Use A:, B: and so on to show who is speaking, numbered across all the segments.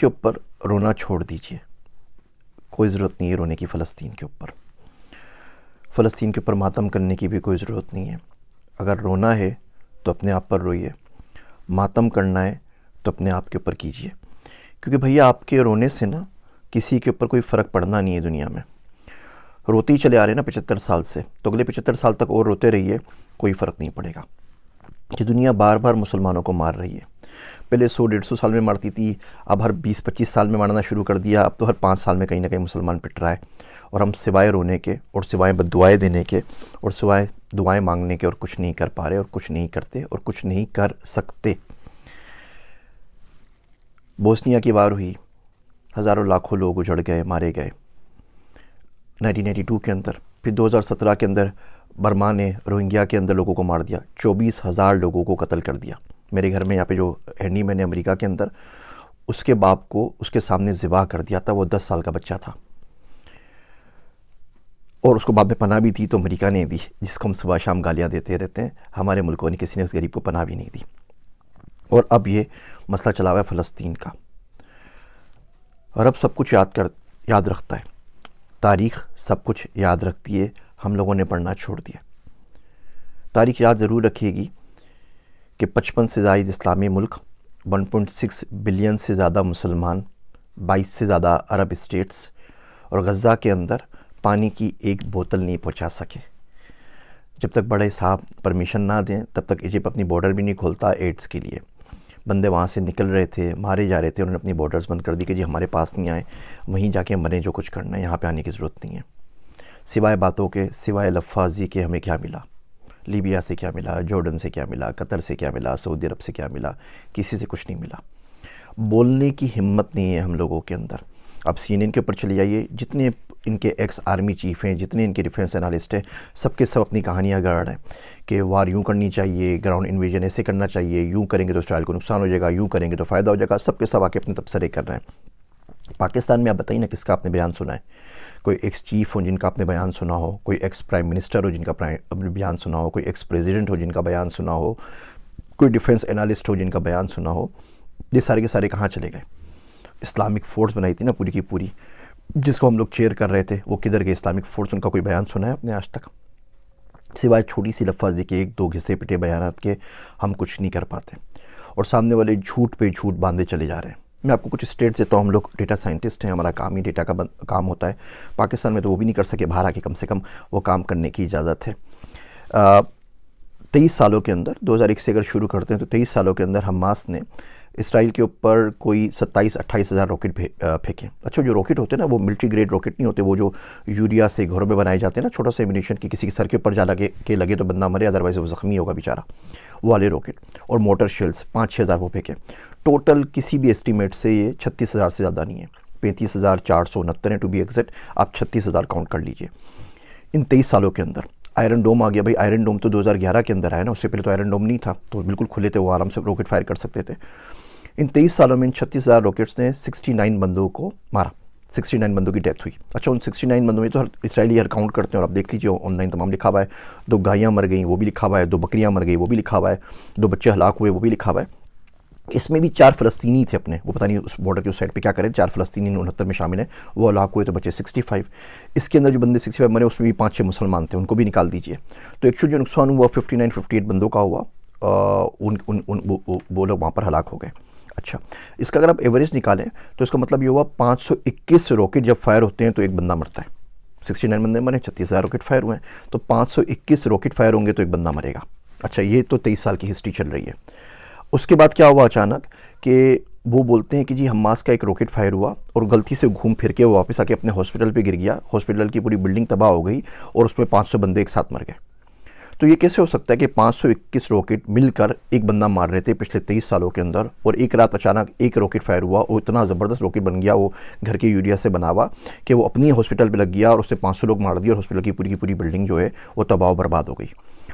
A: के ऊपर रोना छोड़ दीजिए, कोई ज़रूरत नहीं है रोने की। फ़लस्तीन के ऊपर मातम करने की भी कोई ज़रूरत नहीं है। अगर रोना है तो अपने आप पर रोइए, मातम करना है तो अपने आप के ऊपर कीजिए, क्योंकि भैया आपके रोने से ना किसी के ऊपर कोई फ़र्क पड़ना नहीं है दुनिया में। रोते ही चले आ रहे हैं ना 75 साल से, तो अगले 75 साल तक और रोते रहिए, कोई फ़र्क नहीं पड़ेगा। कि दुनिया बार बार मुसलमानों को मार रही है। पहले 100-150 साल में मारती थी, अब हर 20-25 साल में मारना शुरू कर दिया। अब तो हर 5 साल में कहीं ना कहीं मुसलमान पिट रहा है। और हम सिवाय रोने के और सिवाय बद्दुआएं देने के और सिवाय दुआएं मांगने के और कुछ नहीं कर पा रहे और कुछ नहीं करते और कुछ नहीं कर सकते। बोस्निया की वार हुई, हज़ारों लाखों लोग उजड़ गए, मारे गए 1992 के अंदर। फिर 2017 के अंदर बर्मा ने रोहिंग्या के अंदर लोगों को मार दिया, 24,000 लोगों को कत्ल कर दिया। मेरे घर में यहाँ पे जो हैंडी मैन है अमेरिका के अंदर, उसके बाप को उसके सामने ज़िबा कर दिया था। वो 10 साल का बच्चा था और उसको बाद में पनाह भी दी तो अमेरिका ने दी, जिसको हम सुबह शाम गालियाँ देते रहते हैं। हमारे मुल्कों ने, किसी ने उस गरीब को पनाह भी नहीं दी। और अब ये मसला चला हुआ है फ़लस्तीन का। रब सब कुछ याद रखता है, तारीख़ सब कुछ याद रखती है। हम लोगों ने पढ़ना छोड़ दिया। तारीख़ याद ज़रूर रखिएगी कि 55 से ज़ायद इस्लामी मुल्क, 1.6 बिलियन से ज़्यादा मुसलमान, 22 से ज़्यादा अरब स्टेट्स और गज़ा के अंदर पानी की एक बोतल नहीं पहुंचा सके। जब तक बड़े साहब परमिशन ना दें तब तक इजिप्ट अपनी बॉर्डर भी नहीं खोलता एड्स के लिए। बंदे वहाँ से निकल रहे थे, मारे जा रहे थे, उन्होंने अपनी बॉर्डर्स बंद कर दी कि जी हमारे पास नहीं आए, वहीं जाके मरें जो कुछ करना है, यहाँ पे आने की ज़रूरत नहीं है। सिवाय बातों के, सिवाय लफ्ज़ी के हमें क्या मिला? लीबिया से क्या मिला? जॉर्डन से क्या मिला? कतर से क्या मिला? सऊदी अरब से क्या मिला? किसी से कुछ नहीं मिला। बोलने की हिम्मत नहीं है हम लोगों के अंदर। अब CNN के ऊपर चले जाइए, जितने इनके एक्स आर्मी चीफ़ हैं, जितने इनके डिफेंस एनालिस्ट हैं, सबके सब अपनी कहानियाँ गढ़ रहे हैं कि वार यूँ करनी चाहिए, ग्राउंड इन्वेजन ऐसे करना चाहिए, यूँ करेंगे तो इसराइल को नुकसान हो जाएगा, यूँ करेंगे तो फ़ायदा हो जाएगा। सबके सब आके अपने तबसरे कर रहे हैं। पाकिस्तान में आप बताइए ना, किसका आपने बयान सुना है? कोई एक्स चीफ़ हो जिनका आपने बयान सुना हो, कोई एक्स प्राइम मिनिस्टर हो जिनका बयान सुना हो, कोई एक्स प्रेसिडेंट हो जिनका बयान सुना हो, कोई डिफेंस एनालिस्ट हो जिनका बयान सुना हो? ये सारे के सारे कहाँ चले गए? इस्लामिक फ़ोर्स बनाई थी ना पूरी की पूरी, जिसको हम लोग चेयर कर रहे थे, वो किधर गए इस्लामिक फ़ोर्स? उनका कोई बयान सुना है आपने आज तक? सिवाय छोटी सी लफ्ज़ी के 1-2 घिसे पिटे बयानात के हम कुछ नहीं कर पाते। और सामने वाले झूठ पे झूठ बांधे चले जा रहे हैं। मैं आपको कुछ स्टेट देता हूँ। हम लोग डेटा साइंटिस्ट हैं, हमारा काम ही डेटा का काम होता है। पाकिस्तान में तो वो भी नहीं कर सके, बाहर आके कम से कम वो काम करने की इजाज़त है। 23 सालों के अंदर, 2001 से अगर शुरू करते हैं तो 23 सालों के अंदर हमास ने इसराइल के ऊपर कोई 27-28 हज़ार रॉकेट फेंके। अच्छा, जो रॉकेट होते हैं ना, वो मिलिट्री ग्रेड रॉकेट नहीं होते, वो जो यूरिया से घरों में बनाए जाते हैं ना, छोटा सा एम्यूनिशन की, किसी के सर के ऊपर जा लगे तो बंदा मरे, अदरवाइज़ वो ज़ख्मी होगा बेचारा, वो वाले रॉकेट। और मोटर शेल्स 5-6 हज़ार वो फेंके। टोटल किसी भी एस्टीमेट से ये 36 हज़ार से ज़्यादा नहीं है, 35,469 है टू बी एग्जैक्ट। आप 36 हज़ार काउंट कर लीजिए इन 23 सालों के अंदर। आयरन डोम आ गया भाई। आयरन डोम तो 2011 के अंदर आया ना, उससे पहले तो आयरन डोम नहीं था, तो बिल्कुल खुले थे, वो आराम से रॉकेट फायर कर सकते थे। इन 23 सालों में इन 36,000 रॉकेट्स ने 69 बंदों को मारा, 69 बंदों की डेथ हुई। अच्छा, उन 69 बंदों में तो हर इसराइली हर काउंट करते हैं, और आप देख लीजिए ऑनलाइन तमाम लिखा हुआ है। 2 गायें मर गई वो भी लिखा हुआ है, 2 बकरियां मर गई वो भी लिखा हुआ है, 2 बच्चे हलाक हुए वो भी लिखा हुआ है। इसमें भी 4 फ़लस्तीनी थे अपने, वो पता नहीं उस बॉर्डर के उस साइड पे क्या करें। 4 फ़लस्तीनी 69 में शामिल हैं, वो हलाक हुए तो बचे 65। इसके अंदर जो बंदे 65 मरे उसमें भी 5-6 मुसलमान थे, उनको भी निकाल दीजिए। तो एक्चुअली जो नुकसान हुआ 59-58 बंदों का हुआ। वो लोग वहाँ पर हलाक हो गए। अच्छा, इसका अगर आप एवरेज निकालें तो इसका मतलब ये हुआ 521 रॉकेट जब फायर होते हैं तो एक बंदा मरता है। 69 बंदे मरे, 36,000 रॉकेट फायर हुए हैं, तो 521 रॉकेट फायर होंगे तो एक बंदा मरेगा। अच्छा, ये तो 23 साल की हिस्ट्री चल रही है। उसके बाद क्या हुआ अचानक कि वो बोलते हैं कि जी हमास का एक रॉकेट फायर हुआ और गलती से घूम फिर के वो वापस आके अपने हॉस्पिटल पे गिर गया, हॉस्पिटल की पूरी बिल्डिंग तबाह हो गई और उसमें 500 बंदे एक साथ मर गए। तो ये कैसे हो सकता है कि 521 रॉकेट मिलकर एक बंदा मार रहे थे पिछले 23 सालों के अंदर, और एक रात अचानक एक रॉकेट फायर हुआ और इतना ज़बरदस्त रॉकेट बन गया, वो घर के यूरिया से बना हुआ, कि वो अपनी हॉस्पिटल पे लग गया और उसने 500 लोग मार दिए और हॉस्पिटल की पूरी बिल्डिंग जो है वो तबाह बर्बाद हो गई।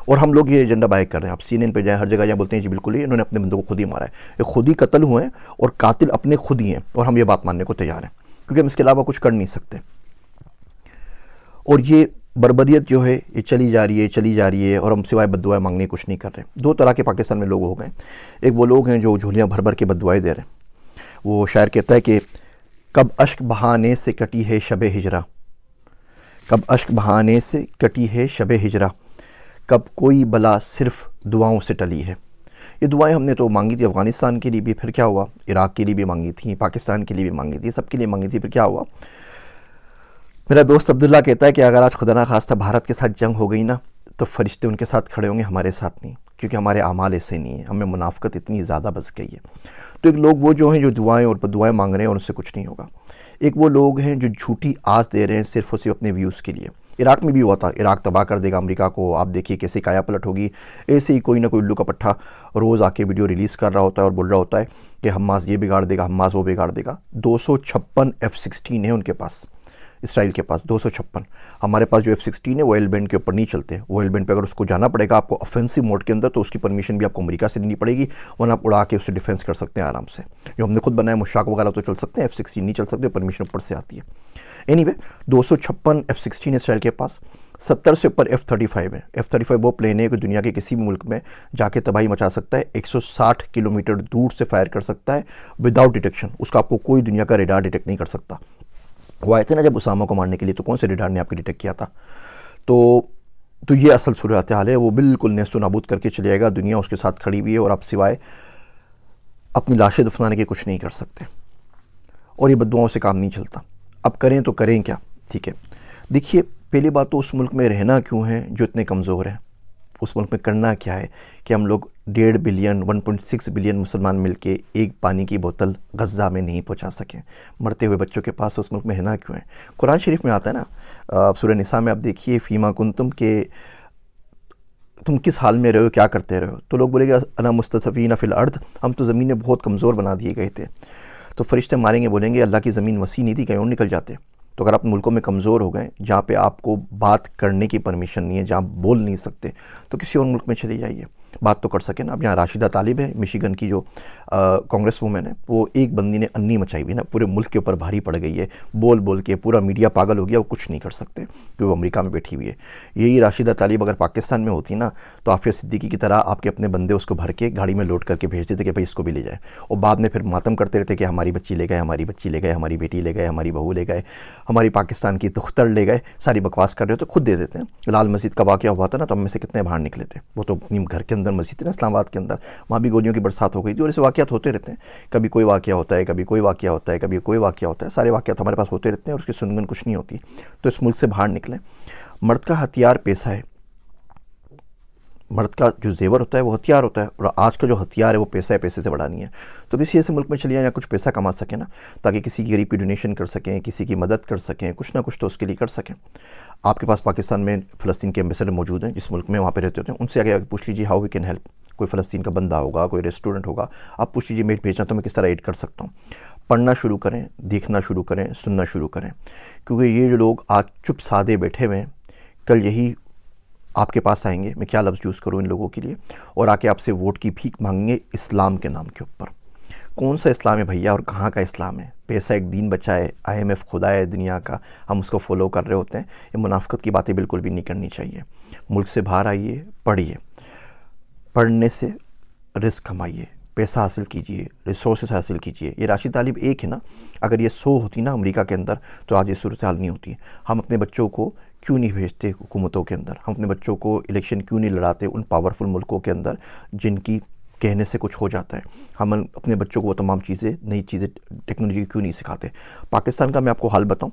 A: और हम लोग ये एजेंडा बाय कर रहे हैं। आप CNN पे जाएँ, हर जगह यहाँ बोलते हैं जी बिल्कुल ही इन्होंने अपने बंदों को खुद ही मारा है, ये खुद ही कत्ल हुए हैं और कातिल अपने खुद ही हैं, और हम ये बात मानने को तैयार हैं क्योंकि हम इसके अलावा कुछ कर नहीं सकते। और ये बर्बरियत जो है ये चली जा रही है और हम सिवाय बद्दुआएं मांगने कुछ नहीं कर रहे। 2 तरह के पाकिस्तान में लोग हो गए। एक वो लोग हैं जो झोलियाँ भर भर के बद्दुआएं दे रहे हैं, वो शायर कहता है कि कब अश्क बहाने से कटी है शब हिजरा, कब अश्क बहाने से कटी है शब हिजरा, कब कोई बला सिर्फ दुआओं से टली है। ये दुआएं हमने तो मांगी थी अफ़गानिस्तान के लिए भी, फिर क्या हुआ, इराक़ के लिए भी मांगी थी, पाकिस्तान के लिए भी मांगी थी, सबके लिए मांगी थी, फिर क्या हुआ। मेरा दोस्त अब्दुल्ला कहता है कि अगर आज खुदा ना खास्ता भारत के साथ जंग हो गई ना, तो फरिश्ते उनके साथ खड़े होंगे, हमारे साथ नहीं, क्योंकि हमारे आमाल ऐसे नहीं है, हमें मुनाफ़क़त इतनी ज़्यादा बस गई है। तो एक लोग वो जो हैं जो दुआएं और दुआएं मांग रहे हैं और उनसे कुछ नहीं होगा। एक वो लोग हैं जो झूठी आस दे रहे हैं सिर्फ और सिर्फ अपने व्यूज़ के लिए। इराक़ में भी हुआ था, इराक़ तबाह कर देगा अमेरिका को, आप देखिए कैसे काया पलट होगी। ऐसे ही कोई ना कोई उल्लू का पट्ठा रोज़ आके वीडियो रिलीज़ कर रहा होता है और बोल रहा होता है कि हमास ये बिगाड़ देगा, हमास वो बिगाड़ देगा। 256 F-16 है उनके पास, इसराइल के पास 256। हमारे पास जो F-16 है वो एल बैंड के ऊपर नहीं चलते। वो एल बैंड पे अगर उसको जाना पड़ेगा आपको ऑफेंसिव मोड के अंदर, तो उसकी परमिशन भी आपको अमेरिका से लेनी पड़ेगी, वरना आप उड़ा के उससे डिफेंस कर सकते हैं आराम से। जो हमने खुद बनाया मुशाक वगैरह तो चल सकते हैं, F-16 नहीं चल सकते, परमिशन ऊपर से आती है। एनीवे 256 F-16 इसराइल के पास, 70 से ऊपर F-35 है। F-35 वो प्लेन है कि दुनिया के किसी भी मुल्क में जाके तबाही मचा सकता है, 160 किलोमीटर दूर से फायर कर सकता है विदाउट डिटेक्शन। उसका आपको कोई दुनिया का रेडार डिटेक्ट नहीं कर सकता। वो आए थे ना जब उसामा को मारने के लिए, तो कौन से रेडार ने आपको डिटेक्ट किया था। तो ये असल सूरत हाल है। वो बिल्कुल नेस्तो नाबूद करके चले जाएगा, दुनिया उसके साथ खड़ी हुई है और आप सिवाय अपनी लाशें दफनाने के कुछ नहीं कर सकते, और ये बद्दुआओं से काम नहीं चलता। अब करें तो करें क्या, ठीक है। देखिए पहली बात तो उस मुल्क में रहना क्यों है जो इतने कमज़ोर हैं। उस मुल्क में करना क्या है कि हम लोग 1.5 बिलियन 1.6 बिलियन मुसलमान मिलके एक पानी की बोतल गज़ा में नहीं पहुंचा सकें। मरते हुए बच्चों के पास उस मुल्क में रहना क्यों है। कुरान शरीफ में आता है ना, सूरह निसा में आप देखिए, फ़ीमा कुंतुम के तुम किस हाल में रहे हो, क्या करते रहे हो। तो लोग बोलेंगे अना मुस्तफ़ीना फ़िल अर्द, हम तो ज़मीन में बहुत कमज़ोर बना दिए गए थे। तो फरिश्ते मारेंगे, बोलेंगे अल्लाह की ज़मीन वसी नहीं थी, कहीं और निकल जाते। तो अगर आप मुल्कों में कमज़ोर हो गए जहाँ पे आपको बात करने की परमिशन नहीं है, जहाँ बोल नहीं सकते, तो किसी और मुल्क में चले जाइए, बात तो कर सके ना। अब यहाँ राशिदा तालिब है, मिशिगन की जो कांग्रेस वूमेन है, वो एक बंदी ने अन्नी मचाई हुई ना, पूरे मुल्क के ऊपर भारी पड़ गई है, बोल बोल के पूरा मीडिया पागल हो गया, वो कुछ नहीं कर सकते क्योंकि वो अमेरिका में बैठी हुई है। यही राशिदा तालिब अगर पाकिस्तान में होती ना, तो आफिया सिद्दीकी की तरह आपके अपने बंदे उसको भर के गाड़ी में लोड करके भेज देते कि भाई इसको भी ले जाए, और बाद में फिर मातम करते रहते कि हमारी बच्ची ले गए, हमारी बच्ची ले गए, हमारी बेटी ले गए, हमारी बहू ले गए, हमारी पाकिस्तान की दुख्तर ले गए, सारी बकवास कर रहे हो तो खुद दे देते हैं। लाल मस्जिद का वाक़या हुआ था ना, तो हम में से कितने बाहर निकले थे। वो तो अपनी घर के अंदर मस्जिद थी ना इस्लामाबाद के अंदर, वहाँ भी गोलियों की बरसात हो गई थी। और ऐसे वाक़यात होते रहते हैं, कभी कोई वाक़या होता है, कभी कोई वाक़या होता है, कभी कोई वाक़या होता है, सारे वाक़यात हमारे पास होते रहते हैं और उसकी सुनगन कुछ नहीं होती। तो इस मुल्क से बाहर निकलें। मर्द का हथियार पैसा है, मर्द का जो जेवर होता है वो हथियार होता है, और आज का जो हथियार है वो पैसा है, पैसे से बड़ा नहीं है। तो किसी ऐसे मुल्क में चलिए या कुछ पैसा कमा सकें ना, ताकि किसी की गरीब की डोनेशन कर सकें, किसी की मदद कर सकें, कुछ ना कुछ तो उसके लिए कर सकें। आपके पास पाकिस्तान में फ़लस्तीन के एम्बेसडर मौजूद हैं, जिस मुल्क में वहाँ पे रहते होते हैं, उनसे आगे पूछ लीजिए हाउ वी कैन हेल्प। कोई फ़लस्तीन का बंदा होगा, कोई रेस्टोरेंट होगा, आप पूछ लीजिए मेट भेजना तो मैं किस तरह एड कर सकता हूँ। पढ़ना शुरू करें, देखना शुरू करें, सुनना शुरू करें, क्योंकि ये जो लोग आज चुप सादे बैठे हुए हैं, कल यही आपके पास आएंगे, मैं क्या लफ्ज़ यूज़ करूँ इन लोगों के लिए, और आके आपसे वोट की भीख मांगेंगे इस्लाम के नाम के ऊपर। कौन सा इस्लाम है भैया, और कहाँ का इस्लाम है। पैसा एक दीन बचा है, IMF खुदा है दुनिया का, हम उसको फॉलो कर रहे होते हैं। ये मुनाफ़िक़त की बातें बिल्कुल भी नहीं करनी चाहिए। मुल्क से बाहर आइए, पढ़िए, पढ़ने से रिस्क कमाइए, पैसा हासिल कीजिए, रिसोर्सेज हासिल कीजिए। ये राशिद तालिब एक है ना, अगर ये 100 होती ना अमेरिका के अंदर, तो आज ये सूरत हाल नहीं होती। हम अपने बच्चों को क्यों नहीं भेजते हुकूमतों के अंदर, हम अपने बच्चों को इलेक्शन क्यों नहीं लड़ाते उन पावरफुल मुल्कों के अंदर जिनकी कहने से कुछ हो जाता है। हम अपने बच्चों को वो तमाम चीज़ें, नई चीज़ें, टेक्नोलॉजी क्यों नहीं सिखाते। पाकिस्तान का मैं आपको हाल बताऊँ,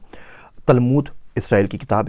A: तलमूद इसराइल की किताब है।